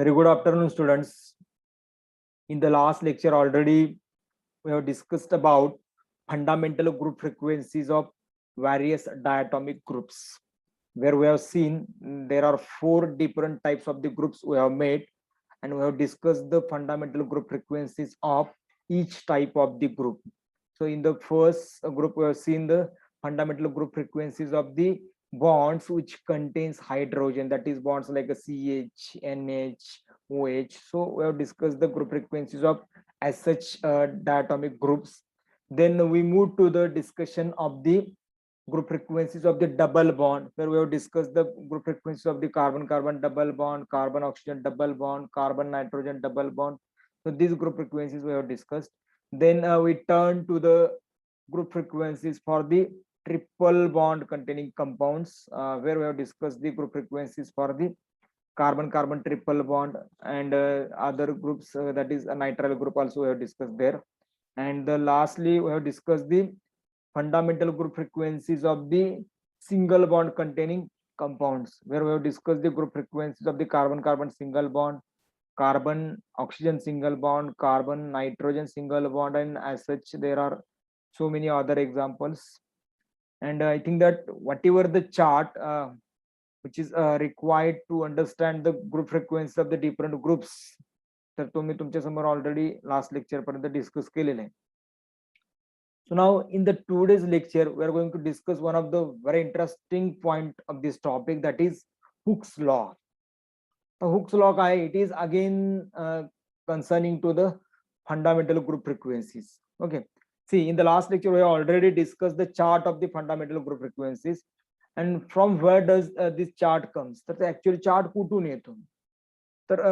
Very good afternoon, students. In the last lecture already, we have discussed about fundamental group frequencies of various diatomic groups, where we have seen there are four different types of the groups we have made, and we have discussed the fundamental group frequencies of each type of the group. So in the first group, we have seen the fundamental group frequencies of the bonds which contains hydrogen, that is bonds like a CH, NH, OH. So we have discussed the group frequencies of as such diatomic groups. Then we move to the discussion of the group frequencies of the double bond, where we have discussed the group frequencies of the carbon-carbon double bond, carbon-oxygen double bond, carbon-nitrogen double bond. So these group frequencies we have discussed. Then we turn to the group frequencies for the triple bond containing compounds, where we have discussed the group frequencies for the carbon-carbon triple bond and other groups, that is a nitrile group also we have discussed there. And lastly, we have discussed the fundamental group frequencies of the single bond containing compounds, where we have discussed the group frequencies of the carbon-carbon single bond, carbon-oxygen single bond, carbon-nitrogen single bond, and as such there are so many other examples. And I think that whatever the chart which is required to understand the group frequency of the different groups, तर तो मी तुमच्या समोर already last lecture पर्यंत discuss केलेले आहे. So now in the today's lecture, we are going to discuss one of the very interesting point of this topic, that is Hooke's law. So Hooke's law काय, it is again concerning to the fundamental group frequencies. Okay. See, in the last lecture, we have already discussed the chart of the fundamental group frequencies. And from where does this chart comes? तर actually chart कुठून येतो? तर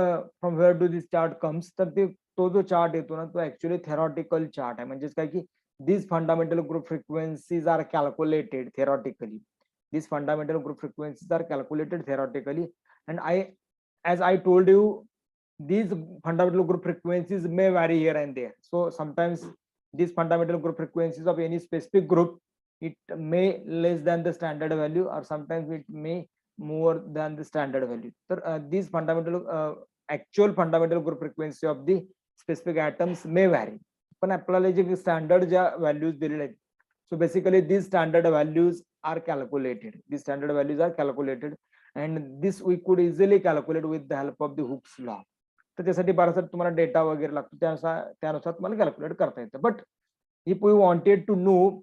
from where do this chart comes, तर ते तो जो chart येतो ना, तो ऍक्च्युअली थेरॉटिकल चार्ट आहे. म्हणजेच काय की these fundamental group frequencies are calculated theoretically. These fundamental group frequencies are calculated theoretically, and as I told you, these fundamental group frequencies may vary here and there. So sometimes these fundamental group frequencies of any specific group, it may less than the standard value, or sometimes it may more than the standard value. So these fundamental actual fundamental group frequency of the specific atoms may vary, पण आपल्याला जे standard ज्या values दिलेल्या आहेत, so basically this standard values are calculated. This standard values are calculated and this we could easily calculate with the help of the Hooke's law. तर त्यासाठी बराचसा तुम्हाला डेटा वगैरे लागतो, त्यानुसार तुम्हाला कॅल्क्युलेट करता येतं. But if we wanted to know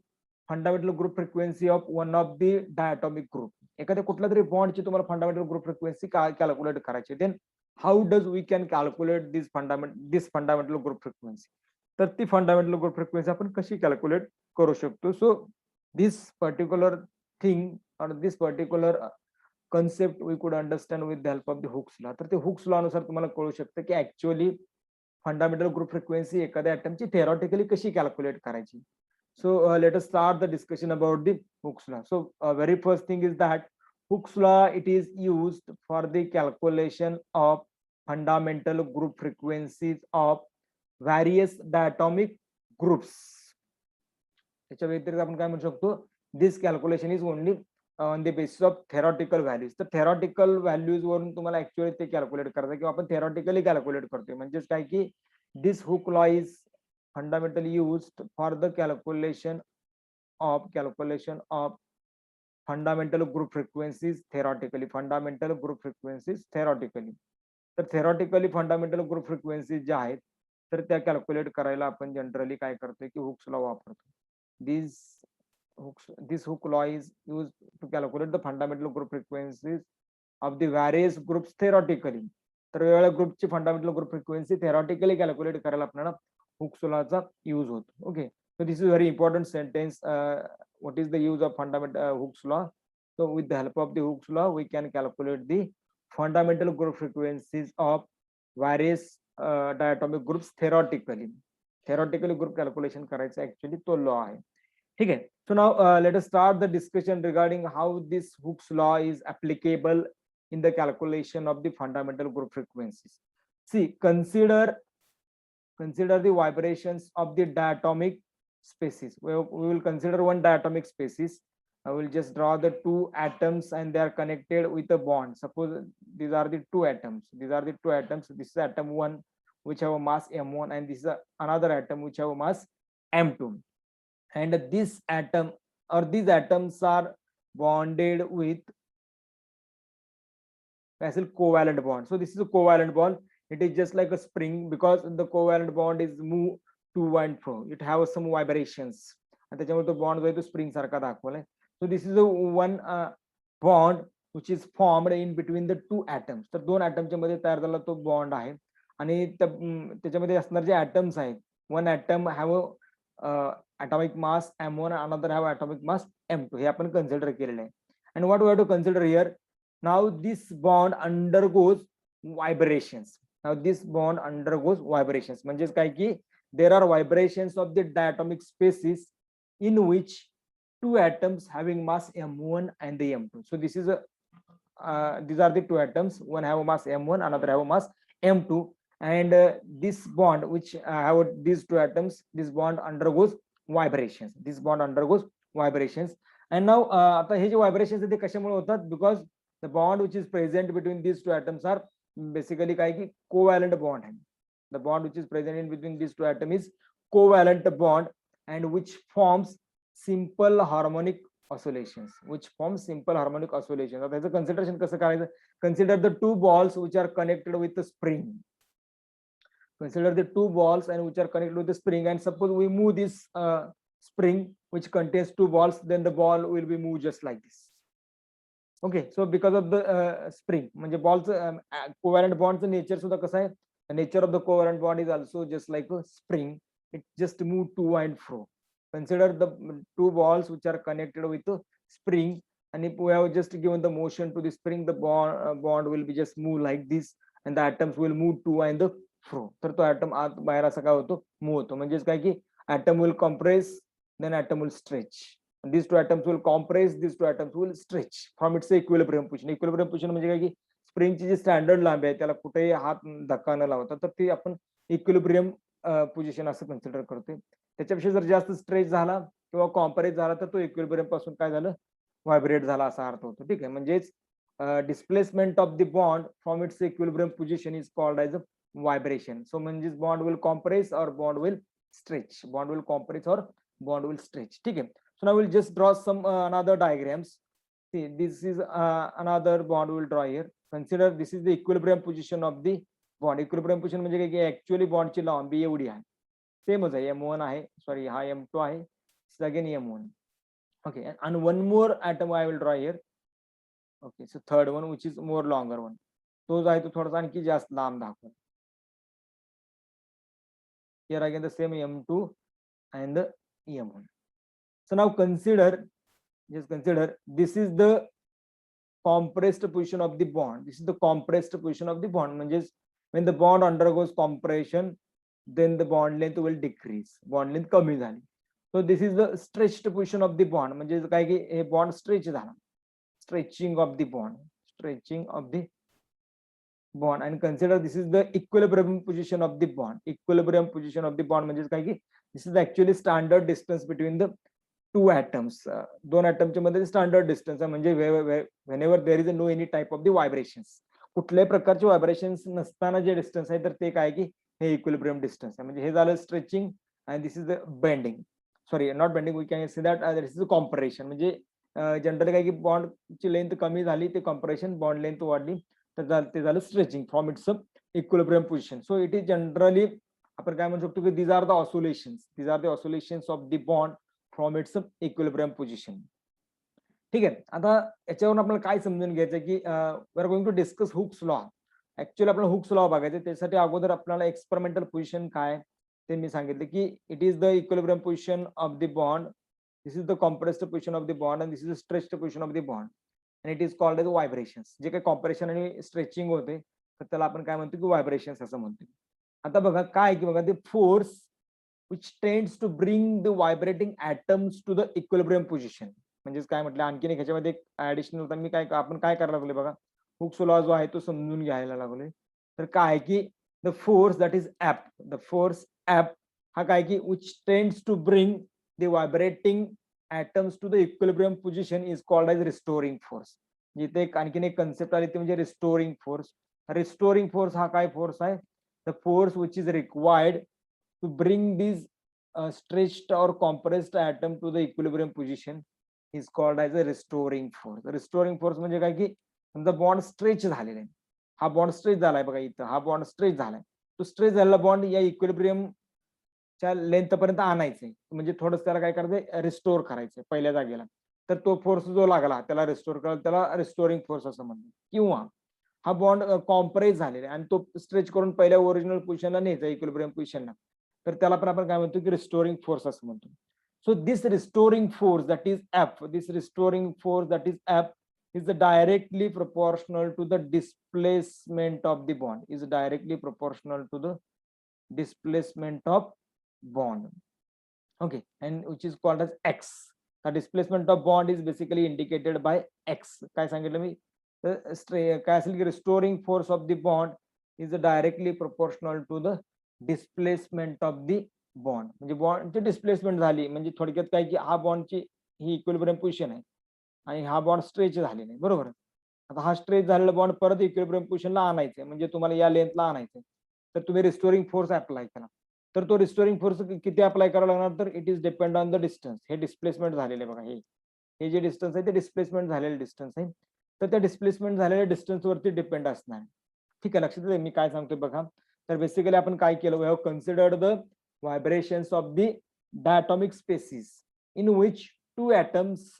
fundamental group frequency of one of the diatomic group, एखाद्या कुठल्या तरी बॉन्डची तुम्हाला फंडामेंटल ग्रुप फ्रिक्वेन्सी काय कॅल्क्युलेट करायची, then how does we can calculate this fundamental group frequency. तर ती फंडामेंटल ग्रुप फ्रिक्वेन्सी आपण कशी कॅल्क्युलेट करू शकतो. सो दिस पर्टिक्युलर थिंग और दिस पर्टिक्युलर कन्सेप्ट वी कुड understand with the help of the Hooke's law. तर ते हुक्स लॉ नुसार तुम्हाला कळू शकतं की ऍक्च्युअली फंडामेंटल ग्रुप फ्रिक्वेन्सी एखाद्या ॲटमची थेरॉटिकली कशी कॅल्क्युलेट करायची. So let us start the discussion about the Hooke's law. So very first thing is that Hooke's law, it is used for the calculation of fundamental group frequencies of various diatomic groups. त्याच्या व्यतिरिक्त आपण काय म्हणू शकतो, this calculation is only on the basis of theoretical values. तर theoretical values वरून तुम्हाला actually ते कॅल्क्युलेट करता, किंवा आपण थेरॉटिकली कॅल्क्युलेट करतोय. म्हणजेच काय की this Hooke law is fundamentally used for the calculation of fundamental group frequencies theoretically. Fundamental group frequencies theoretically. तर theoretically fundamental group frequencies ज्या आहेत, तर त्या कॅल्क्युलेट करायला आपण जनरली काय करतोय की हुक्स लॉ वापरतो. This hook law is used to calculate the fundamental group frequencies of the various groups theoretically. तर वेगवेगळ्या ग्रुपची fundamental group frequency theoretically calculate करायला आपल्याला हुक्स लॉचा यूज होतो. Okay, so this is very important sentence. What is the use of fundamental Hooke's law? So with the help of the Hooke's law, we can calculate the fundamental group frequencies of various diatomic groups theoretically. Theoretically group calculation करायचं actually तो law आहे. ठीक आहे. So now let us start the discussion regarding how this Hooke's law is applicable in the calculation of the fundamental group frequencies. See, consider the vibrations of the diatomic species. We will consider one diatomic species. I will just draw the two atoms and they are connected with a bond. Suppose these are the two atoms. These are the two atoms. This is atom 1 which have a mass m1 and this is another atom which have a mass m2. And this atom or these atoms are bonded with covalent bond. So this is a covalent bond. It is just like a spring because the covalent bond is move to and fro. It has some vibrations. And त्याच्यामुळे तो bond जो आहे तो spring सारखा दाखवलाय. So this is a one bond which is formed in between the two atoms. तर दोन atoms मध्ये तयार झाला तो bond आहे. आणि त्याच्यामध्ये असणार जे atoms आहेत, one atom have a atomic mass m1 and another have atomic mass m2. हे आपण consider केलेलं आहे. And what we have to consider here, now this bond undergoes vibrations. Now this bond undergoes vibrations. म्हणजेच काय की there are vibrations of the diatomic spaces in which two atoms having mass m1 and the m2. So this is a these are the two atoms. One have a mass m1, another have a mass m2, and this bond which have these two atoms, this bond undergoes vibrations. This bond undergoes vibrations. And now आता हे जे vibrations आहेत ते कशामुळे होतात? Because the bond which is present between these two atoms are basically काय की covalent bond है. The bond which is present in between these two atoms is covalent bond and which forms simple harmonic oscillations. Which forms simple harmonic oscillations. आता याचं consideration कसं करायचं? Consider the two balls which are connected with the spring. Consider the two balls and which are connected with the spring, and suppose we move this spring which contains two balls, then the ball will be moved just like this. Okay, so because of the spring, म्हणजे balls covalent bonds nature सुद्धा कसं आहे? The nature of the covalent bond is also just like a spring. It just move to and fro. Consider the two balls which are connected with a spring, and if we have just given the motion to the spring, the bond will be just move like this, and the atoms will move to and fro. तर तो atom आत बाहेर असा काय होतो? Move होतो. म्हणजेच काय की atom will compress, then atom will stretch. These two atoms will compress, these two atoms will stretch from its equilibrium position. Equilibrium position म्हणजे काय की स्प्रिंगची जी स्टँडर्ड लांबी आहे त्याला कुठेही हात धक्का न लावता तर ते आपण इक्विलिब्रियम पोझिशन असं कन्सिडर करतोय. त्याच्यापेक्षा जर जास्त स्ट्रेच झाला किंवा कॉम्प्रेस झाला तर तो इक्विलिब्रियम पासून काय झालं? व्हायब्रेट झाला असा अर्थ होतो. ठीक आहे, म्हणजेच displacement of the bond from its equilibrium position is called as a vibration. So म्हणजेच bond will compress or bond will stretch. Bond will compress or bond will stretch. ठीक आहे. So now we'll just draw some another diagrams. See, this is another bond we'll draw here. Consider this is the equilibrium position of the bond. Equilibrium position म्हणजे काय की actually bond ची लांबी एवढी आहे. सेमच आहे, m1 आहे, सॉरी हा m2 आहे, again m1. Okay, and one more atom I will draw here. Okay, so third one which is more longer one. तो जो आहे तो थोडासा आणखी जास्त लांब दाखवतो. Here again the same m2 and the m1. So now consider, just consider this is the compressed position of the bond. This is the compressed position of the bond. Means when the bond undergoes compression, then the bond length will decrease. Bond length कमी झाली. So this is the stretched position of the bond. म्हणजे काय की हे bond stretch झाला. Stretching of the bond. Stretching of the bond, and consider this is the equilibrium position of the bond. Equilibrium position of the bond म्हणजे काय की this is actually standard distance between the two atoms. दोन atoms मध्ये standard distance आहे. म्हणजे whenever there is no any type of the vibrations, कुठल्याही प्रकारचे vibrations नसताना जे distance आहे तर ते काय की हे equilibrium distance आहे. म्हणजे हे झालं stretching and this is the bending. Sorry, not bending, we can say that this is a compression. म्हणजे जनरली काय की बॉन्ड ची लेंथ कमी झाली ते compression, bond length वाढली तर ते झालं stretching from its equilibrium position. So it is generally आपण काय म्हणू शकतो की these are the oscillations. These are the oscillations of the bond from its equilibrium position. ठीक आहे, आता याच्यावरून आपल्याला काय समजून घ्यायचं की we are going to discuss Hooke's law. Actually आपल्याला हुक्स लॉ बघायचं, त्यासाठी अगोदर आपल्याला एक्सपेरिमेंटल पोझिशन काय ते मी सांगितलं की it is the equilibrium position of the bond, this is the compressed position of the bond and this is the stretched position of the bond. And it is called as vibrations. जे काही compression आणि stretching होते तर त्याला आपण काय म्हणतो की व्हायब्रेशन्स असं म्हणतो. आता बघा काय की बघा the force which tends to bring the vibrating atoms to the equilibrium position. म्हणजेच काय म्हटलं आणखीन एक ह्याच्यामध्ये ऍडिशनल मी काय आपण काय करायला लागलोय बघा, हुक्स लॉ जो आहे तो समजून घ्यायला लागलोय. तर काय की the force that is app, the force app हा काय की which tends to bring the vibrating atoms to the equilibrium position is called as restoring force. जिथे एक आणखीन एक कन्सेप्ट आली ती म्हणजे रिस्टोरिंग फोर्स. रिस्टोरिंग फोर्स हा काय फोर्स आहे? The force which is required to bring this stretched or compressed atom to the equilibrium position is called as a restoring force. Restoring force म्हणजे काय की समजा बॉन्ड स्ट्रेच झालेला आहे, हा बॉन्ड स्ट्रेच झालाय बघा, इथं हा बॉन्ड स्ट्रेच झालाय, तो स्ट्रेच झालेला बॉन्ड या इक्विलिब्रियम च्या लेंथ पर्यंत आणायचंय, म्हणजे थोडस त्याला काय करायचंय, रिस्टोर करायचंय पहिल्या जागेला. तर तो फोर्स जो लागला त्याला रिस्टोर करायला त्याला रिस्टोरिंग फोर्स असं म्हणतात. किंवा हा बॉन्ड कॉम्प्रेस झालेला आहे आणि तो स्ट्रेच करून पहिल्या ओरिजिनल पोझिशनला न्यायचा इक्विलिब्रियम पोझिशनला, तर त्याला पण आपण काय म्हणतो की रिस्टोरिंग फोर्स असं म्हणतो. So this restoring force that is F, this restoring force that is F is directly proportional to the displacement of the bond, is directly proportional to the displacement of bond. Okay, and which is called as x. The displacement of bond is basically indicated by x. काय सांगितलं मी, काय असेल की restoring force of the bond is directly proportional to the displacement of the bond. म्हणजे बॉन्डची displacement झाली म्हणजे थोडक्यात काय की हा बॉन्डची ही इक्विलिब्रियम पोझिशन आहे आणि हा बॉन्ड स्ट्रेच झालेला आहे, बरोबर. आता हा स्ट्रेच झालेला बॉन्ड परत इक्विलिब्रियम पोझिशनला आणायचा आहे, म्हणजे तुम्हाला या लेंथला आणायचं आहे, तर तुम्ही रिस्टोरिंग फोर्स अप्लाय करा. तर तो रिस्टोरिंग फोर्स किती अप्लाय करावा लागणार, तर it is depend on the distance. हे डिस्प्लेसमेंट झालेले बघा, हे जे डिस्टन्स आहे ते डिस्प्लेसमेंट झालेले डिस्टन्स आहे, तर त्या डिस्प्लेसमेंट झालेल्या डिस्टन्स वरती डिपेंड असणार. ठीक आहे, लक्षात येईल मी काय सांगतोय बघा. तर बेसिकली आपण काय केलं, we have considered the vibrations of the diatomic species in which two atoms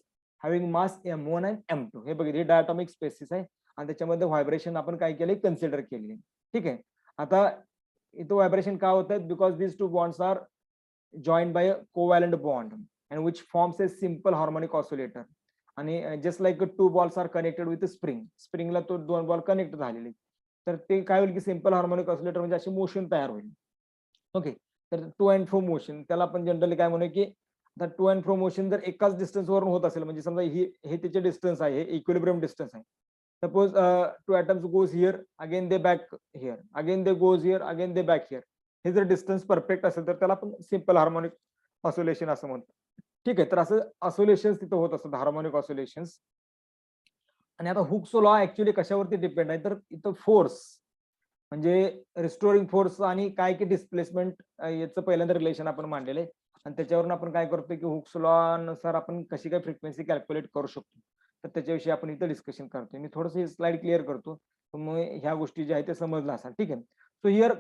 having mass m1 and m2. हे बघितले डायटॉमिक स्पेसिस आहे आणि त्याच्यामध्ये व्हायब्रेशन आपण काय केले, कन्सिडर केले. ठीक आहे, आता इथं व्हायब्रेशन का होत आहेत, because this two bonds are joined by a covalent bond and which forms a simple harmonic oscillator. आणि just like two balls are connected with spring, स्प्रिंगला तो दोन बॉल कनेक्ट झालेले, तर ते काय होईल की सिंपल हार्मोनिक ऑसिलेटर म्हणजे अशी मोशन तयार होईल. ओके, तर टू अँड फ्रो मोशन त्याला आपण जनरली काय म्हणू की टू अँड फ्रो मोशन जर एकाच डिस्टन्स वरून होत असेल, म्हणजे समजा हे त्याचे डिस्टन्स आहे, हे इक्विलिब्रियम डिस्टन्स आहे. Suppose two atoms goes here, again they back here, again they goes here, again they back here. हे जर डिस्टन्स परफेक्ट असेल तर त्याला आपण सिंपल हार्मोनिक ऑसिलेशन असं म्हणतो. ठीक आहे, तर असं ऑसिलेशन्स तिथं होत असतात, हार्मोनिक ऑसिलेशन्स. आणि आता हुक्स लॉ ऍक्च्युअली कशावरती डिपेंड आहे, तर इथं फोर्स म्हणजे रिस्टोरिंग फोर्स आणि काय की डिस्प्लेसमेंट याचं पहिल्यांदा रिलेशन आपण मांडलेलं आहे आणि त्याच्यावरून आपण काय करतोय की हुक्स लॉ नुसार आपण कशी काय फ्रिक्वेन्सी कॅल्क्युलेट करू शकतो, तर त्याच्याविषयी आपण इथं डिस्कशन करतोय. मी थोडंसं ही स्लाइड क्लिअर करतो, मग ह्या गोष्टी ज्या आहेत ते समजलं असाल. ठीक आहे, so here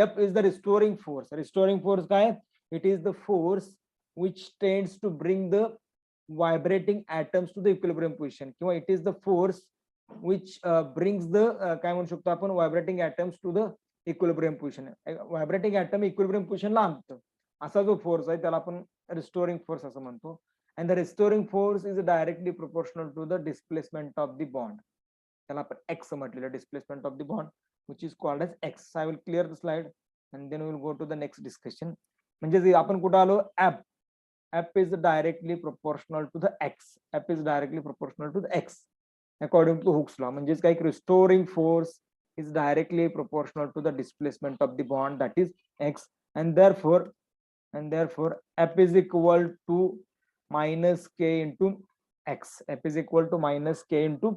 F is the restoring force. Restoring force काय, it is the force which tends to bring the vibrating atoms to the equilibrium position, किंवा it is the force which brings the काय म्हणू शकतो आपण, vibrating atoms to the equilibrium position. Vibrating atom equilibrium पोझिशनला आणतं, असा जो force आहे त्याला आपण रिस्टोरिंग फोर्स असं म्हणतो. And the restoring force is directly proportional to the displacement of the bond. त्याला आपण एक्स म्हटलेलं, displacement of the bond which is called as X. I will clear the slide and then will go to the next discussion. म्हणजे आपण कुठं आलो, ऍप. F is directly proportional to the x. F is directly proportional to the x according to Hooke's law. म्हणजेच काय, restoring force is directly proportional to the displacement of the bond, that is x, and therefore F is equal to minus k into x. F is equal to minus k into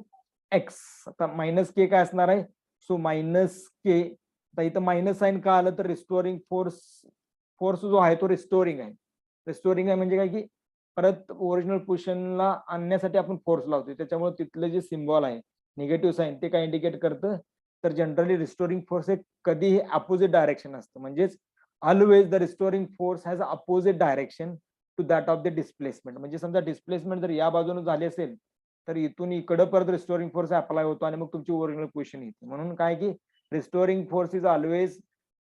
x. आता minus K काय असणार आहे, so minus K. आता इथं minus sign का आलं, तर restoring force जो आहे तो रिस्टोरिंग आहे. रिस्टोरिंग आहे म्हणजे काय की परत ओरिजिनल पोझिशनला आणण्यासाठी आपण फोर्स लावतोय, त्याच्यामुळे तिथलं जे सिम्बॉल आहे निगेटिव्ह साइन ते काय इंडिकेट करतं, तर जनरली रिस्टोरिंग फोर्स हे कधीही अपोजिट डायरेक्शन असतं. म्हणजेच always the restoring force has opposite direction to that of the displacement. म्हणजे समजा डिस्प्लेसमेंट जर या बाजूने झाली असेल तर इथून इकडं परत रिस्टोरिंग फोर्स अप्लाय होतो आणि मग तुमची ओरिजिनल पोझिशन येते. म्हणून काय की restoring force is always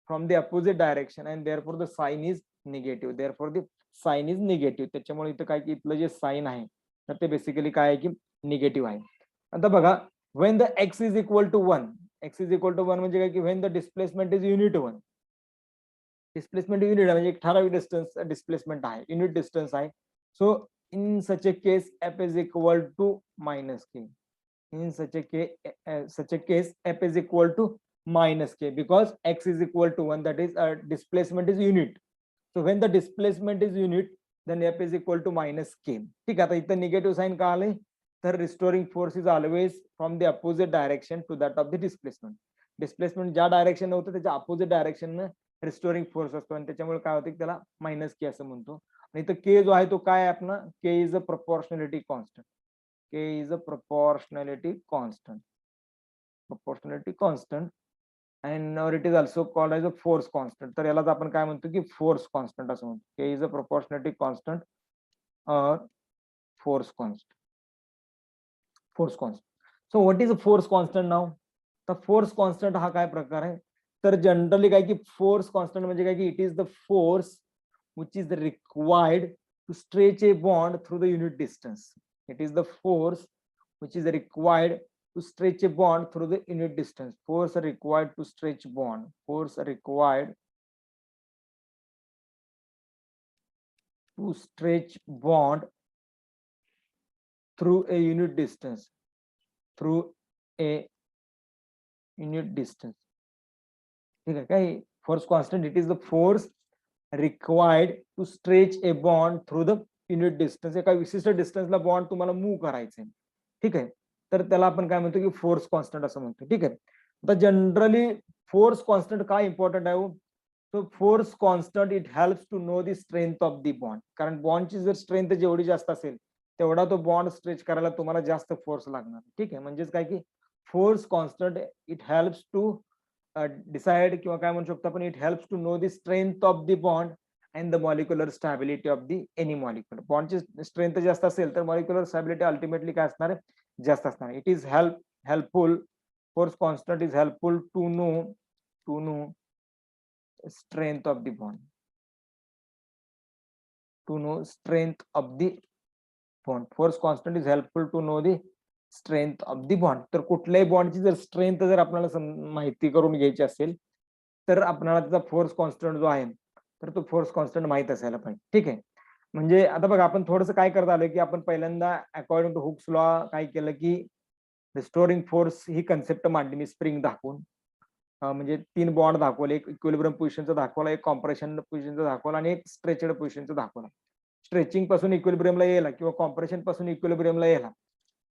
from the opposite direction and therefore the sign is negative. Therefore the sign is negative. त्याच्यामुळे इथं काय की इथलं जे साइन आहे तर ते बेसिकली काय आहे की निगेटिव्ह आहे. आता बघा, when the X is equal to 1, X is equal to 1 म्हणजे काय की when the displacement is unit 1. Displacement unit म्हणजे एक ठराविक डिस्टन्स डिस्प्लेसमेंट आहे, युनिट डिस्टन्स आहे. So in such a case F is equal to minus K. In such a case f is equal to minus k because x is equal to 1, that is displacement is unit. So when the displacement is unit, then F is equal to minus K. ठीक आहे, आता इथं negative sine का आले, तर restoring force is always from the opposite direction to that of the displacement. Displacement ज्या direction होतं त्याच्या अपोजिट डायरेक्शन रिस्टोरिंग फोर्स असतो, आणि त्याच्यामुळे काय होतं की त्याला मायनस के असं म्हणतो. आणि इथं के जो आहे तो काय आहे आपला, K is a proportionality constant. K is a proportionality constant. Proportionality constant and or it is also called as a force constant. तर यालाच आपण काय म्हणतो की फोर्स कॉन्स्टंट असं म्हणतो. K is a proportionality constant or force constant. Force constant. So what is a force constant now? तर force constant हा काय प्रकार आहे, तर जनरली काय की फोर्स कॉन्स्टंट म्हणजे काय की it is the force which is required to stretch a bond through the unit distance. It is the force which is required to stretch a bond through the unit distance. Force required to stretch bond. Force required to stretch bond through a unit distance. Through a unit distance. ठीक आहे काय, force constant, it is the force required to stretch a bond through the unit distance. एका विशिष्ट डिस्टन्सला bond तुम्हाला move करायचंय, ठीक आहे, तर त्याला आपण काय म्हणतो की फोर्स कॉन्स्टंट असं म्हणतो. ठीक आहे, आता जनरली फोर्स कॉन्स्टंट काय इम्पॉर्टंट आहे, so force constant it helps to know the strength of the bond. कारण बॉन्डची जर स्ट्रेंथ जेवढी जास्त असेल तेवढा तो बॉन्ड स्ट्रेच करायला तुम्हाला जास्त फोर्स लागणार. ठीक आहे, म्हणजेच काय की force constant it helps to decide किंवा काय म्हणू शकतो आपण, it helps to know the strength of the bond and the molecular stability of the any molecule. बॉन्डची स्ट्रेंथ जास्त असेल तर मॉलिक्युलर स्टॅबिलिटी अल्टिमेटली काय असणार आहे, जास्त असणार. It is helpful, force constant is helpful to know strength of the bond, to know strength of the bond. Force constant is helpful to know the strength of the bond. तर कुठल्याही बॉन्डची जर strength जर आपल्याला माहिती करून घ्यायची असेल तर आपल्याला त्याचा फोर्स कॉन्स्टंट जो आहे तर तो फोर्स कॉन्स्टंट माहित असायला पाहिजे. ठीक आहे, म्हणजे आता बघा आपण थोडंसं काय करत आलोय की आपण पहिल्यांदा अकॉर्डिंग टू हुक्स लॉ काय केलं की रिस्टोरिंग फोर्स ही कन्सेप्ट मांडली मी स्प्रिंग दाखवून. म्हणजे 3 बॉन्ड दाखवले, एक इक्विलिब्रियम पोझिशनचा दाखवला, एक कॉम्प्रेशन पोझिशनचा दाखवला आणि एक स्ट्रेचड पोझिशनचा दाखवला. स्ट्रेचिंग पासून इक्विलिब्रियमला यायला किंवा कॉम्प्रेशन पासून इक्विलिब्रियमला यायला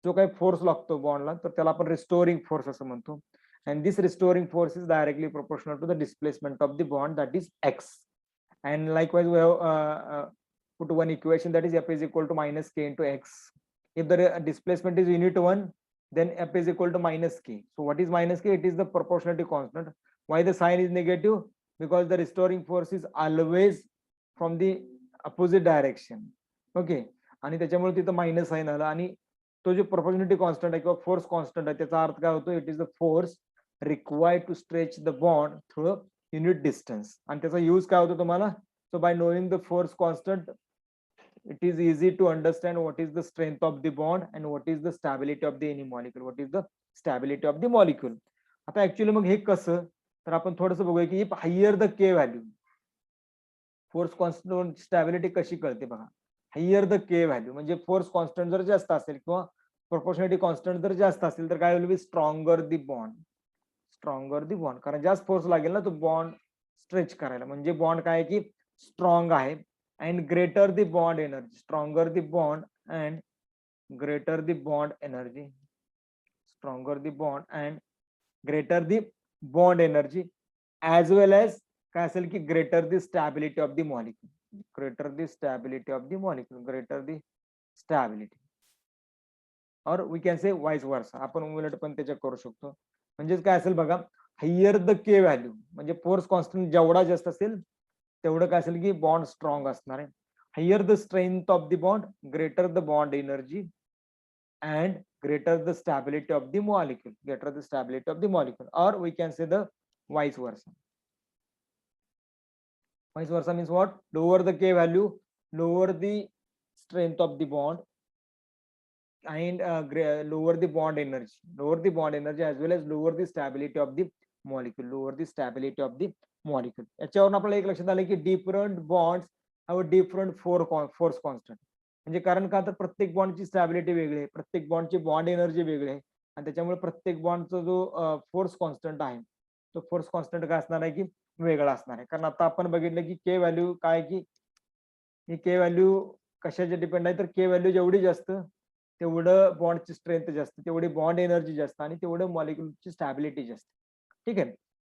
जो काही फोर्स लागतो बॉन्डला तर त्याला आपण रिस्टोरिंग फोर्स असं म्हणतो. And this restoring force is directly proportional to the displacement of the bond, that is X. And likewise we have put one equation, that is F is equal to minus K into X. If the displacement is unit 1, then F is equal to minus K. So what is minus K? It is the proportionality constant. Why the sign is negative? Because the restoring force is always from the opposite direction. Okay, आणि त्याच्यामुळे तिथं minus sign आला. आणि तो जो proportionality constant आहे किंवा force constant आहे त्याचा अर्थ काय होतो, it is the force required to stretch the bond through unit distance. आणि त्याचा यूज काय होतो तुम्हाला, so by knowing the force constant it is easy to understand what is the strength of the bond and what is the stability of the any molecule, what is the stability of the molecule. आता actually मग हे कसं, तर आपण थोडंसं बघूया की higher the K value, force constant stability कशी कळते बघा. हायर द के व्हॅल्यू म्हणजे फोर्स कॉन्स्टंट जर जास्त असेल किंवा प्रोपोर्शनलिटी कॉन्स्टंट जर जास्त असेल तर काय होईल, बी stronger the bond. Stronger the bond, कारण जास्त फोर्स लागेल ना तो बॉन्ड स्ट्रेच करायला, म्हणजे बॉन्ड काय की स्ट्रॉंग आहे. And greater the bond energy, stronger the bond and greater the bond energy, stronger the bond and greater the bond energy, as well as काय असेल की greater the stability of the molecule, greater the stability of the molecule, greater the stability. और we can say vice versa, आपण उलट पण त्याच्या करू शकतो. म्हणजेच काय असेल बघा, हायर द के व्हॅल्यू म्हणजे फोर्स कॉन्स्टंट जेवढा जास्त असेल तेवढं काय असेल की बॉन्ड स्ट्रॉंग असणार आहे. Higher the strength of the bond, greater the bond energy and greater the stability of the molecule, greater the stability of the molecule, or we can say the vice versa. Vice versa means what? Lower the K value, lower the strength of the bond and lower the bond energy, lower the bond energy as well as lower the stability of the molecule, lower the stability of the molecule. याच्यावरून आपल्याला एक लक्षात आलं की different bonds have a different force constant. म्हणजे कारण का तर प्रत्येक बॉन्डची स्टॅबिलिटी वेगळी आहे, प्रत्येक बॉन्डची बॉन्ड एनर्जी वेगळी आहे आणि त्याच्यामुळे प्रत्येक बॉन्डचा जो फोर्स कॉन्स्टंट आहे तो फोर्स कॉन्स्टंट काय असणार आहे की वेगळा असणार आहे. कारण आता आपण बघितलं की के व्हॅल्यू काय की ही के व्हॅल्यू कशाचे डिपेंड आहे तर के व्हॅल्यू जेवढी जास्त तेवढं बॉन्डची स्ट्रेंथ जास्त, तेवढी बॉन्ड एनर्जी जास्त आणि तेवढं मॉलिक्युलची स्टॅबिलिटी जास्त. ठीक आहे.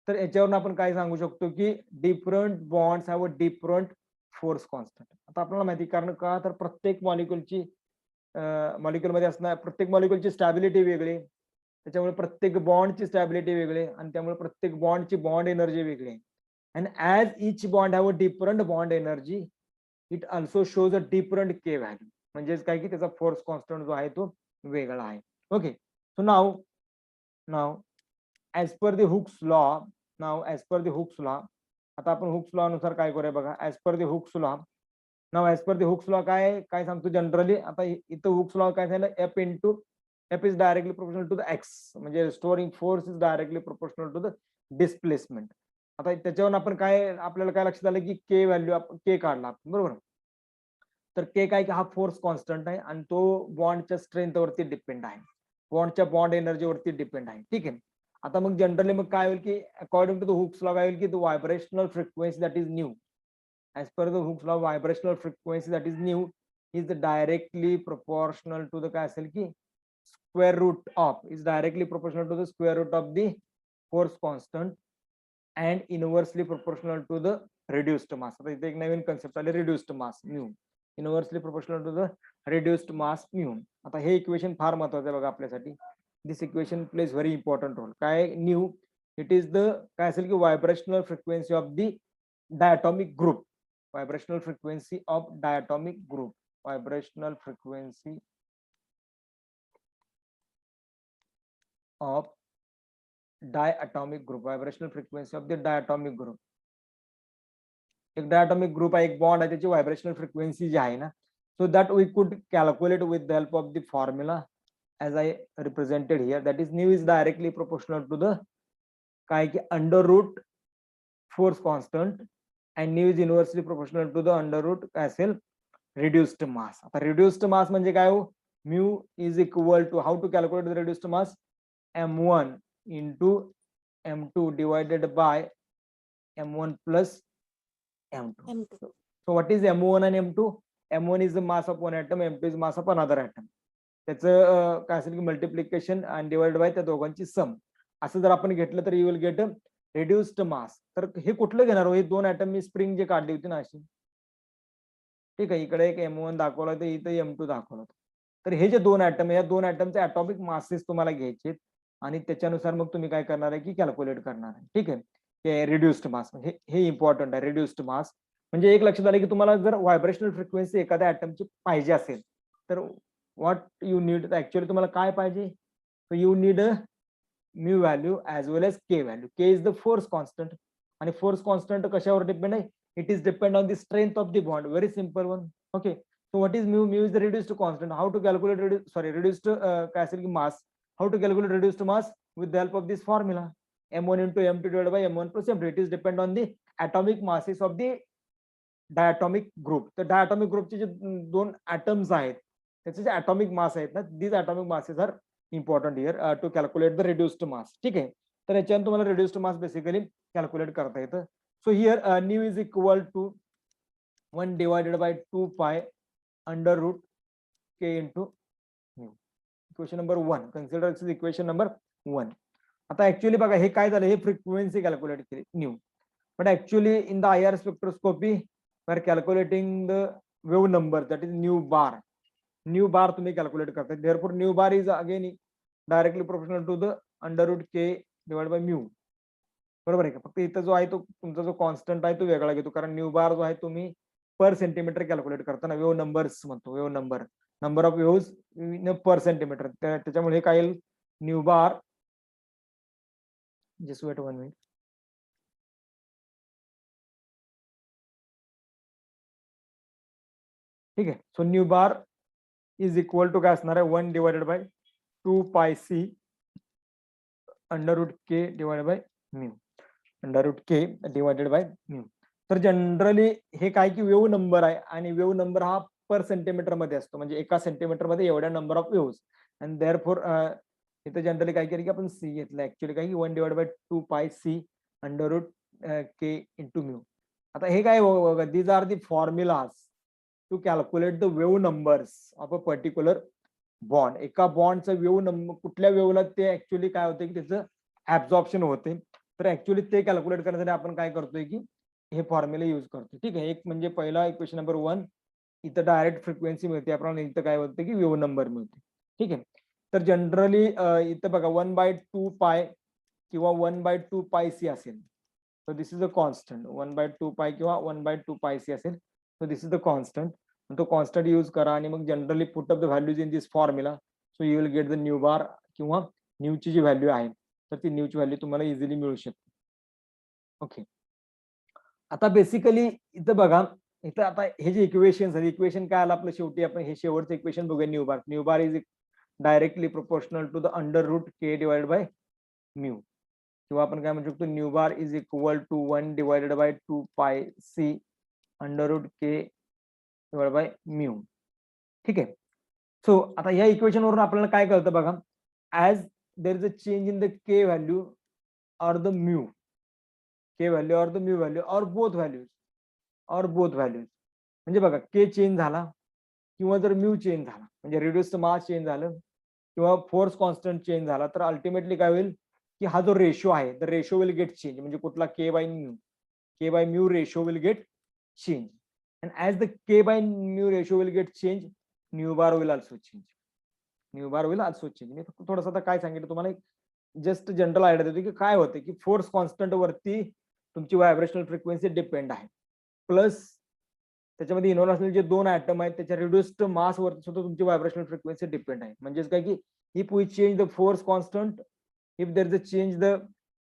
तर याच्यावरून आपण काय सांगू शकतो की different bonds have a different force constant. आता आपल्याला माहिती कारण का तर प्रत्येक मॉलिक्युलची मॉलिक्युलमध्ये असणार प्रत्येक मॉलिक्युलची स्टॅबिलिटी वेगळी, त्याच्यामुळे प्रत्येक बॉन्डची स्टॅबिलिटी वेगळी आणि त्यामुळे प्रत्येक बॉन्डची बॉन्ड एनर्जी वेगळी. And as each bond have a different bond energy it also shows a different K value. म्हणजेच काय की त्याचा फोर्स कॉन्स्टंट जो आहे तो वेगळा आहे. Okay. So now as per the Hooke's law, as per the Hooke's law, आता आपण हुक्स लॉ नुसार काय करूया बघा. As per the Hooke's law, as per the Hooke's law काय काय सांगतो जनरली. आता इथं हुक्स लॉ काय झालं, F is directly proportional to the X, म्हणजे storing force is directly proportional to the displacement. आता त्याच्यावरून आपण काय आपल्याला काय लक्षात आलं की के व्हॅल्यू आपण के काढला बरोबर. तर के काय की हा फोर्स कॉन्स्टंट आहे आणि तो बॉन्डच्या स्ट्रेंथवरती डिपेंड आहे, बॉन्डच्या बॉन्ड एनर्जीवरती डिपेंड आहे. ठीक आहे. आता मग जनरली मग काय होईल की according to the Hooke's law काय होईल की the vibrational frequency that is nu, as per the Hooke's law vibrational frequency that is new is directly proportional to the काय असेल की square root of is directly proportional to the square root of the force constant and inversely proportional to the reduced mass. आता इथे एक नवीन concept आले reduced mass mu, inversely proportional to the reduced mass mu. आता हे equation फार महत्वाचं आहे बघा आपल्यासाठी. This equation plays very important role. काय न्यू इट इज द काय असेल की vibrational frequency of the diatomic group, vibrational frequency of diatomic group, vibrational frequency of diatomic group, vibrational frequency of the diatomic group. एक diatomic group आहे, एक bond आहे, त्याची vibrational frequency जी आहे ना, सो दॅट वी कुड calculate with the help of the formula as I represented here, that is nu is directly proportional to the काय की under root force constant and nu is inversely proportional to the under root काय असेल reduced mass. आता reduced mass म्हणजे काय हो, mu is equal to how to calculate the reduced mass, m1 into m2 divided by m1 plus m2. So what is m1 and m2? m1 is the mass of one atom, m2 is mass of another atom. त्याचं काय असेल की multiplication आणि divide by त्या दोघांची सम असं जर आपण घेतलं तर यू विल गेट रिड्युस्ड मास. तर हे कुठलं घेणार हो, हे दोन ऍटम मी स्प्रिंग जे काढली होती ना अशी, ठीक आहे, इकडे एक M1 दाखवला तर इथं M2 दाखवला. तर हे जे दोन ऍटम, या दोन ऍटमचे ऍटॉमिक मासेस तुम्हाला घ्यायचे आणि त्याच्यानुसार मग तुम्ही काय करणार आहे की कॅल्क्युलेट करणार आहे. ठीक आहे. रिड्युस्ड मास हे इम्पॉर्टंट आहे. रिड्युस्ड मास म्हणजे एक लक्षात आलं की तुम्हाला जर व्हायब्रेशनल फ्रिक्वेन्सी एखाद्या ऍटमची पाहिजे असेल तर व्हॉट यू नीड, ऍक्च्युअली तुम्हाला काय पाहिजे, you need mu value as well as K value. K is the force constant आणि फोर्स कॉन्स्टंट कशावर डिपेंड आहे, it is depend on the strength of the bond, very simple one. Okay, so what is mu? Mu is the reduced constant. How to calculate reduced काय असेल की mass, how to calculate reduced mass with the help of this formula, m1 into m2 divided by m1 plus m2. It is depend on the atomic masses of the diatomic group. तर diatomic group चे जे दोन atoms आहेत त्याचे जे atomic mass आहेत ना, these atomic masses are important here to calculate the reduced mass. ठीक आहे. तर याच्यानं तुम्हाला reduced mass basically calculate करता येतं. So here nu is equal to 1 divided by 2 pi under root k into nu. Equation number 1. Consider this is equation number 1. आता actually बघा हे काय झालं, हे फ्रिक्वेन्सी कॅल्क्युलेट केली nu, but actually in the IR spectroscopy we are calculating the wave number that is nu bar. Nu bar तुम्ही calculate करताय. Therefore nu bar is again directly proportional to the under root K divide by mu. बरोबर आहे का. फक्त इथं जो आहे तो तुमचा जो कॉन्स्टंट आहे तो वेगळा घेतो, कारण न्यू बार जो आहे तुम्ही पर सेंटीमीटर कॅल्क्युलेट करताना वेव नंबर्स म्हणतो, wave number of waves in per centimetre. त्याच्यामुळे हे काय येईल, nu bar, just wait 1 minute. ठीक आहे. So nu bar is equal to काय असणार आहे, 1 divided by 2 pi C under root K divided by mu, under root K divided by mu. तर जनरली हे काय की वेव्ह नंबर आहे आणि वेव्ह नंबर हा पर सेंटीमीटर मध्ये असतो, म्हणजे एका सेंटीमीटर मध्ये एवढ्या number of waves. And therefore इथे जनरली काय केलं की आपण सी घेतलं, ऍक्च्युअली काय की 1 divide by 2 pi C under root K into mu. आता हे काय, these are the formulas to calculate the wave numbers of a particular bond. एका बॉन्डचा वेव्ह नंबर कुठल्या वेव्हला ते ऍक्च्युअली काय होते की त्याचं ऍब्झॉर्प्शन होते. तर ऍक्च्युअली ते कॅल्क्युलेट करण्यासाठी आपण काय करतोय की हे फॉर्म्युला यूज करतो. ठीक आहे. एक म्हणजे पहिला इक्वेशन नंबर 1, इथं डायरेक्ट फ्रिक्वेन्सी मिळते आपल्याला, इथं काय होतं की वेव्ह नंबर मिळते. ठीक आहे. तर जनरली इथं बघा 1/2 पाय किंवा 1/2 पाय सी असेल. So this is a constant 1/2 पाय किंवा 1/2 पाय सी असेल. So this is the constant. तो कॉन्स्टंट यूज करा आणि मग generally put up the values in this formula. So you will get the nu bar किंवा न्यूची जी व्हॅल्यू आहे तर ती न्यूची व्हॅल्यू तुम्हाला इझिली मिळू शकते. ओके. आता बेसिकली इथं बघा, इथं आता हे जे इक्वेशन आहे, इक्वेशन काय आलं आपलं शेवटी, आपण हे शेवटचं इक्वेशन बघूया. Nu bar, nu bar is directly proportional to the under root K divide by mu, किंवा आपण काय म्हणू शकतो nu bar is equal to 1 divided by 2 pi C under root K divide by mu. ठीक आहे. So आता या equation वरून आपल्याला काय कळतं बघा, as there is a change in the K value or the mu, K value or the mu value or both values, म्हणजे बघा के चेंज झाला किंवा जर म्यू चेंज झाला म्हणजे रिड्यूस्ड मास चेंज झालं किंवा फोर्स कॉन्स्टंट चेंज झाला, तर अल्टिमेटली काय होईल की हा जो रेशो आहे the ratio will get change. म्हणजे कुठला K by mu ratio will get change. And as the K by mu ratio will get change, nu bar will also change. मी थोडंसं आता काय सांगितलं तुम्हाला, एक जस्ट जनरल आयडिया देतो की काय होते की फोर्स कॉन्स्टंट वरती तुमची व्हायब्रेशनल फ्रिक्वेन्सी डिपेंड आहे, प्लस त्याच्यामध्ये इन्व्हॉल्व असलेले जे दोन ऍटम आहेत त्याच्या रिड्युस्ड मास वरती सुद्धा तुमची व्हायब्रेशनल फ्रिक्वेन्सी डिपेंड आहे. म्हणजेच काय की if we change the force constant, if there is a change the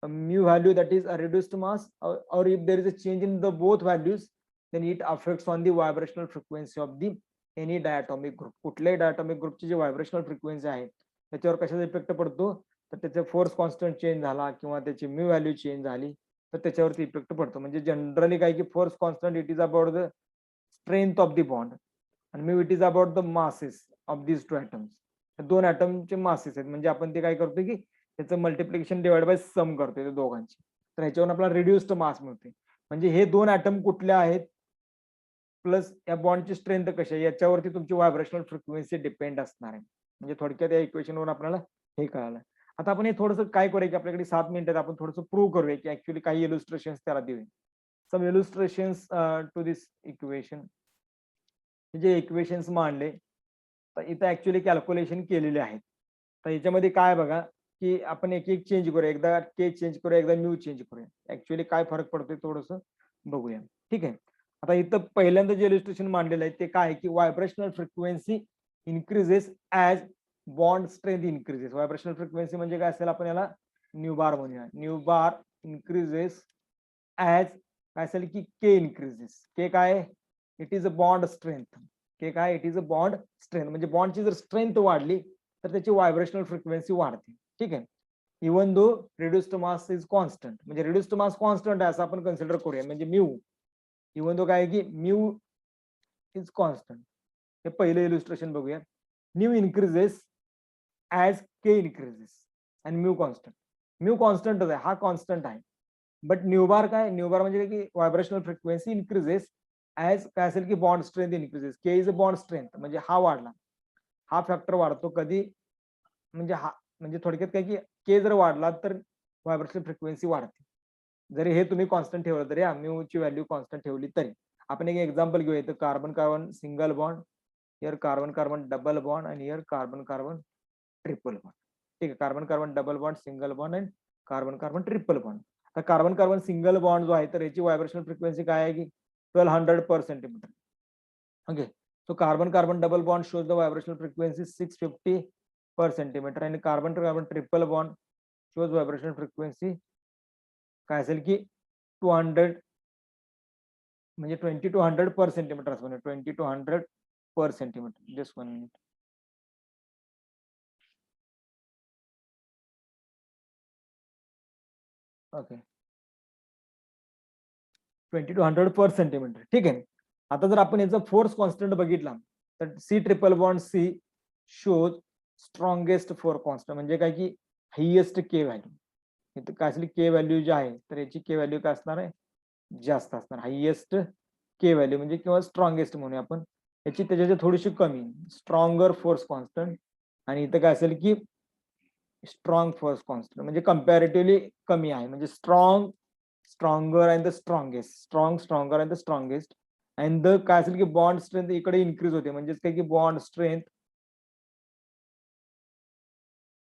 mu value, that is a reduced mass, or if there is a change in the both values, then it affects on the vibrational frequency of the any diatomic group. कुठल्याही diatomic group ची जी vibrational frequency आहे त्याच्यावर कशाचा effect पडतो, तर त्याचा force constant change झाला किंवा त्याची म्यू व्हॅल्यू चेंज झाली तर त्याच्यावरती इफेक्ट पडतो. म्हणजे जनरली काय की force constant it is about the strength of the bond आणि mu it is about the masses of these two atoms. दोन ॲटमचे मासेस आहेत, म्हणजे आपण ते काय करतो की त्याचं मल्टिप्लिकेशन डिवाइड बाय सम करतोय त्या दोघांची, तर ह्याच्यावर आपल्याला रिड्युस्ड मास मिळते. म्हणजे हे दोन ॲटम कुठले आहेत प्लस या बॉन्डची स्ट्रेंथ कशी आहे याच्यावरती तुमची व्हायब्रेशनल फ्रिक्वेन्सी डिपेंड असणार आहे. म्हणजे थोडक्यात या इक्वेशनवर आपल्याला हे कळालं. आता आपण हे थोडंसं काय करूया की आपल्याकडे 7 मिनिटात आपण थोडंसं प्रूव्ह करूया की ऍक्च्युअली काही इलुस्ट्रेशन्स त्याला देऊया. सम इलुस्ट्रेशन्स टू दिस इक्वेशन. जे इक्वेशन्स मांडले तर इथं ऍक्च्युअली कॅल्क्युलेशन केलेले आहेत. तर याच्यामध्ये काय बघा की आपण एक एक चेंज करूया, एकदा के चेंज करूया, एकदा न्यू चेंज करूया. ऍक्च्युअली काय फरक पडतोय थोडंसं बघूया. ठीक आहे. आता इथं पहिल्यांदा जे इलस्ट्रेशन मांडलेलं आहे ते काय आहे की vibrational frequency increases as bond strength increases. Vibrational frequency म्हणजे काय असेल, आपण याला न्यू बार म्हणूया. न्यू बार इन्क्रीजेस ऍज काय असेल की के इन्क्रीजेस. के काय, it is a bond strength. K काय, it is a bond strength. म्हणजे बॉन्डची जर स्ट्रेंथ वाढली तर त्याची व्हायब्रेशनल फ्रिक्वेन्सी वाढते. ठीक आहे. Even though reduced mass is constant, म्हणजे रिड्युस्ड मास कॉन्स्टंट आहे असं आपण कन्सिडर करूया. म्हणजे म्यू, इवन दो काय की म्यू इज कॉन्स्टंट. हे पहिलं इलुस्ट्रेशन बघूया. म्यू इन्क्रीजेस ऍज के इन्क्रीजेस आणि म्यू कॉन्स्टंट. म्यू कॉन्स्टंटच आहे, हा कॉन्स्टंट आहे. बट न्यू बार काय, न्यू बार म्हणजे की व्हायब्रेशनल फ्रिक्वेन्सी इन्क्रीजेस ऍज काय असेल की bond strength increases. K is a bond strength, म्हणजे हा वाढला, हा फॅक्टर वाढतो कधी, म्हणजे हा म्हणजे थोडक्यात काय की के जर वाढला तर व्हायब्रेशनल फ्रिक्वेन्सी वाढते. जरी हे तुम्ही कॉन्स्टंट ठेवलं तरी, म्यूची व्हॅल्यू कॉन्स्टंट ठेवली तरी. आपण एक एक्झाम्पल घेऊया. इथं carbon carbon single bond, here carbon carbon double bond आणि here carbon carbon triple bond. ठीक आहे. Carbon carbon double bond, single bond and carbon carbon triple bond. आता कार्बन कार्बन सिंगल बॉन्ड जो आहे तर याची व्हायब्रेशनल फ्रिक्वेन्सी काय आहे की 1200 per centimetre. Okay. So carbon carbon double bond shows the vibrational frequency 650 per centimeter and carbon to carbon triple bond shows vibrational frequency काय असेल की 200 म्हणजे 20 to 100 पर सेंटीमीटर असं म्हणजे 20 to 100 per centimetre. Just 1 minute. Okay. 20 to 100 per centimetre. ठीक आहे. आता जर आपण याचा फोर्स कॉन्स्टंट बघितला तर C triple bond C shows strongest force constant, म्हणजे काय की हायेस्ट के व्हॅल्यू. इथं काय असेल के व्हॅल्यू जी आहे तर याची के व्हॅल्यू काय असणार आहे, जास्त असणार. हायेस्ट के व्हॅल्यू म्हणजे किंवा स्ट्रॉंगेस्ट म्हणूया आपण. याची त्याच्याच्या थोडीशी कमी, स्ट्रॉंगर फोर्स कॉन्स्टंट, आणि इथं काय असेल की स्ट्रॉंग फोर्स कॉन्स्टंट म्हणजे कंपॅरेटिव्हली कमी आहे, म्हणजे strong, stronger and the strongest, strong, stronger and the strongest. And the काय असेल की बॉन्ड स्ट्रेंथ इकडे इन्क्रीज होते, म्हणजेच काय की बॉन्ड स्ट्रेंथ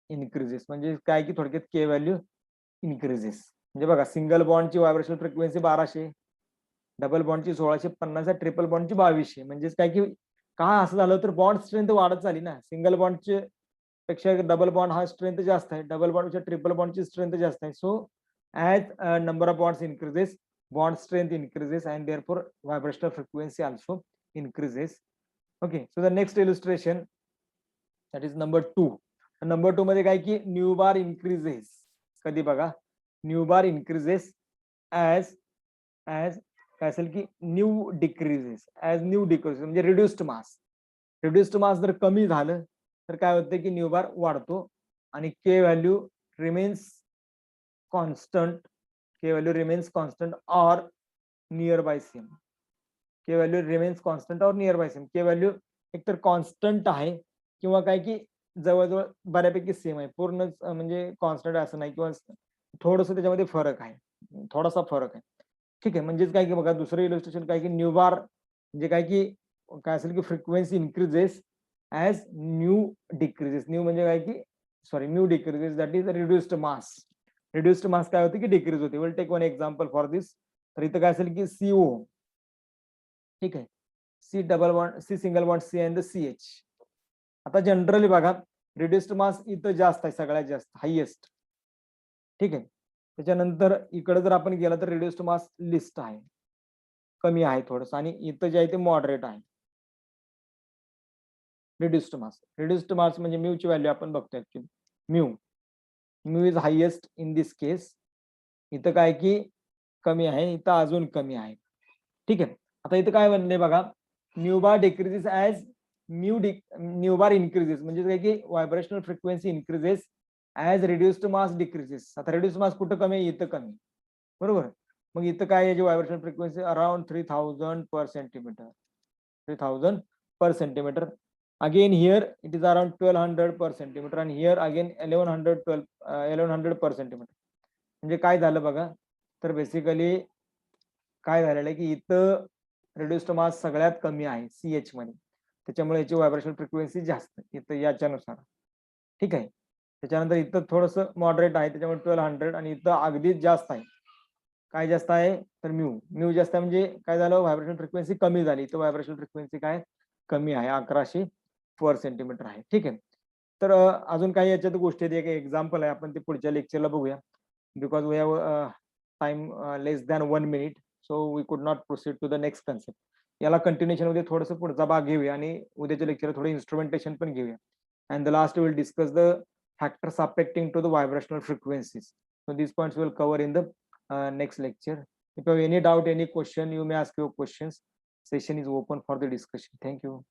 इन्क्रीजेस, म्हणजे काय की थोडक्यात के व्हॅल्यू इन्क्रीजेस. म्हणजे बघा, सिंगल बॉन्डची व्हायब्रेशनल फ्रिक्वेन्सी 1200, डबल बॉन्डची 1650 आहे, ट्रिपल बॉन्डची 2200. म्हणजेच काय की काय असं झालं तर बॉन्ड स्ट्रेंथ वाढत चालली ना, सिंगल बॉन्डचे पेक्षा डबल बॉन्ड हा स्ट्रेंथ जास्त आहे, डबल बॉन्डपेक्षा ट्रिपल बॉन्डची स्ट्रेंथ जास्त आहे. So as number of bonds increases, bond strength increases and therefore vibrational frequency also increases. Okay, so the next illustration that is number 2. Number 2 मध्ये काय की न्यू बार इन्क्रीजेस, कधी बघा, न्यू बार इन्क्रीजेस ऍज काय असेल की new decreases, as nu decreases म्हणजे reduced mass. Reduced मास जर कमी झालं तर काय होतं की न्यू बार वाढतो आणि K value remains constant, K value remains constant or near by same, K value remains constant or near by same. K value एकतर कॉन्स्टंट आहे किंवा काय की जवळजवळ बऱ्यापैकी सेम आहे, पूर्ण म्हणजे कॉन्स्टंट असं नाही, किंवा थोडस त्याच्यामध्ये फरक आहे, थोडासा फरक आहे. ठीक आहे, म्हणजेच काय की बघा, दुसरं इलस्ट्रेशन काय की न्यू बार म्हणजे काय की काय असेल की frequency increases as nu decreases. Nu म्हणजे काय की sorry nu decreases, that is reduced mass. Reduced mass काय होते की डिक्रीज होते. Will take one example for this. तर इथं काय असेल की सीओ, ठीक आहे, C double bond, C single bond C and C H. आता जनरली बघा, रिड्युस्ड मास इथं जास्त आहे, सगळ्यात जास्त हायएस्ट. ठीक आहे, त्याच्यानंतर इकडे जर आपण गेला तर रिड्युस्ड मास लिस्ट आहे, कमी आहे थोडंसं, आणि इथं जे आहे ते मॉडरेट आहे. रिड्युस्ड मास, रिड्युस्ड मास म्हणजे म्यूची व्हॅल्यू आपण बघतोय actually. Mu, mu is highest in this case. इथं काय की कमी आहे, इथं अजून कमी आहे. ठीक आहे, आता इथं काय बनले बघा, न्यू बार डिक्रीजेस ऍज न्यू बार इन्क्रीजेस, म्हणजे काय की vibrational frequency increases as reduced मास डिक्रीजेस. आता रिड्युस्ड मास कुठं कमी आहे, इथं कमी, बरोबर. मग इथं काय याची vibrational frequency around 3000 per centimetre, 3000 per centimeter. Again here it is around 1200 per centimeter, and here again 1100 per centimeter. म्हणजे काय झालं बघा, तर बेसिकली काय झालेलं आहे की इथं रिड्युस्ड मास सगळ्यात कमी आहे सीएच मध्ये, त्याच्यामुळे याची व्हायब्रेशन फ्रिक्वेन्सी जास्त इथं याच्यानुसार. ठीक आहे, त्याच्यानंतर इथं थोडस मॉडरेट आहे, त्याच्यामुळे 1200, आणि इथं अगदीच जास्त आहे. काय जास्त आहे तर म्यू, म्यू जास्त आहे म्हणजे काय झालं, व्हायब्रेशन फ्रिक्वेन्सी कमी झाली. तर व्हायब्रेशन फ्रिक्वेन्सी काय कमी आहे, 1100 पर सेंटीमीटर आहे. ठीक आहे, तर अजून काही याच्यात गोष्टी आहेत, एक एक्झाम्पल आहे, आपण ते पुढच्या लेक्चरला बघूया, because we have time less than 1 minute, so we could not proceed to the next concept. याला कंटिन्युएशन मध्ये थोडंसं पुढचा भाग घेऊया, आणि उद्याच्या लेक्चर थोडं इन्स्ट्रुमेंटेशन पण घेऊया. And the last will discuss the factors affecting to the vibrational frequencies. So these points will cover in the next lecture. If you have any doubt, any question, you may ask your questions. Session is open for the discussion. Thank you.